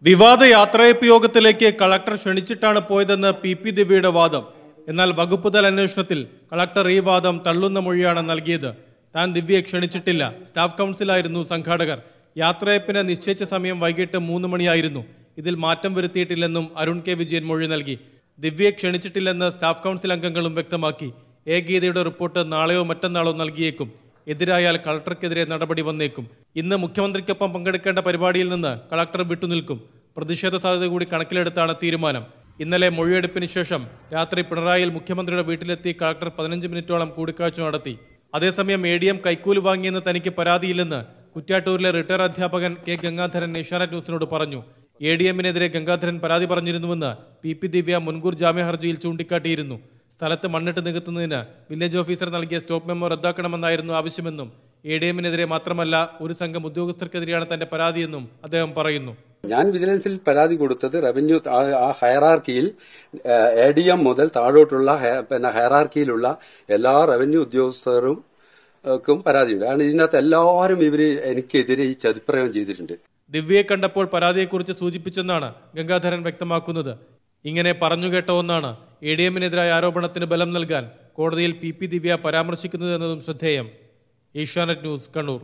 വിവാദ യാത്രയപ്പ് യോഗത്തിലേക്ക് കളക്ടർ ക്ഷണിച്ചിട്ടാണ് പോയതെന്ന് പി ദിവ്യയുടെ വാദം. എന്നാൽ വകുപ്പ് തല അന്വേഷണത്തിൽ കളക്ടർ ഈ വാദം തള്ളുന്ന മൊഴിയാണ് നൽകിയത്. താൻ ദിവ്യയെ ക്ഷണിച്ചിട്ടില്ല. സ്റ്റാഫ് കൗൺസിലായിരുന്നു സംഘാടകർ. യാത്രയപ്പിന് നിശ്ചയിച്ച സമയം വൈകിട്ട് 3 മണിയായിരുന്നു. ഇതിൽ മാറ്റം വരുത്തിയിട്ടില്ലെന്നും അരുൺ കെ വിജയൻ മൊഴി നൽകി. ദിവ്യയെ ക്ഷണിച്ചിട്ടില്ലെന്ന് സ്റ്റാഫ് കൗൺസിൽ അംഗങ്ങളും വ്യക്തമാക്കി. ഗീതയുടെ റിപ്പോർട്ട് നാളെയോ മറ്റന്നാളോ നൽകിയേക്കും. എതിരായാൽ കളക്ടർക്കെതിരെ നടപടി വന്നേക്കും. ഇന്ന് മുഖ്യമന്ത്രിക്കൊപ്പം പങ്കെടുക്കേണ്ട പരിപാടിയിൽ നിന്ന് കളക്ടർ വിട്ടുനിൽക്കും. പ്രതിഷേധ സാധ്യത കൂടി കണക്കിലെടുത്താണ് തീരുമാനം. ഇന്നലെ മൊഴിയെടുപ്പിന് ശേഷം രാത്രി പിണറായിയിൽ മുഖ്യമന്ത്രിയുടെ വീട്ടിലെത്തി കളക്ടർ 15 മിനിറ്റോളം കൂടിക്കാഴ്ച നടത്തി. അതേസമയം ADM കൈക്കൂലി വാങ്ങിയെന്ന് തനിക്ക് പരാതിയില്ലെന്ന് കുറ്റ്യാട്ടൂരിലെ റിട്ടയർ അധ്യാപകൻ കെ ഗംഗാധരൻ ഏഷ്യാനെറ്റ് ന്യൂസിനോട് പറഞ്ഞു. ADMനെതിരെ ഗംഗാധരൻ പരാതി പറഞ്ഞിരുന്നുവെന്ന് പി ദിവ്യ മുൻകൂർ ജാമ്യ ഹർജിയിൽ ചൂണ്ടിക്കാട്ടിയിരുന്നു. സ്ഥലത്ത് മണ്ണിട്ട് നികത്തുന്നതിന് വില്ലേജ് ഓഫീസർ നൽകിയ സ്റ്റോപ്പ് മെമ്മോ റദ്ദാക്കണമെന്നായിരുന്നു ആവശ്യമെന്നും ADMനെതിരെ മാത്രമല്ല ഒരു സംഘം ഉദ്യോഗസ്ഥർക്കെതിരെയാണ് തന്റെ പരാതിയെന്നും അദ്ദേഹം പറയുന്നു. ഞാൻ വിജിലൻസിൽ പരാതി കൊടുത്തത് റവന്യൂ ആ ഹയറാർക്കിയിൽ ADM മുതൽ താഴോട്ടുള്ള ഹയറാർക്കിയിലുള്ള എല്ലാ റവന്യൂ ഉദ്യോഗസ്ഥർക്കും പരാതിയുണ്ട്. കാരണം ഇതിനകത്ത് എല്ലാവരും എനിക്കെതിരെ ഈ ചതിപ്രയോഗം ചെയ്തിട്ടുണ്ട്. ദിവ്യയെ കണ്ടപ്പോൾ പരാതിയെക്കുറിച്ച് സൂചിപ്പിച്ചെന്നാണ് ഗംഗാധരൻ വ്യക്തമാക്കുന്നത്. ഇങ്ങനെ പറഞ്ഞുകേട്ട ഒന്നാണ് ADMനെതിരായ ആരോപണത്തിന് ബലം നൽകാൻ കോടതിയിൽ പി ദിവ്യ പരാമർശിക്കുന്നത് എന്നതും ശ്രദ്ധേയം. ഏഷ്യാനെറ്റ് ന്യൂസ്, കണ്ണൂർ.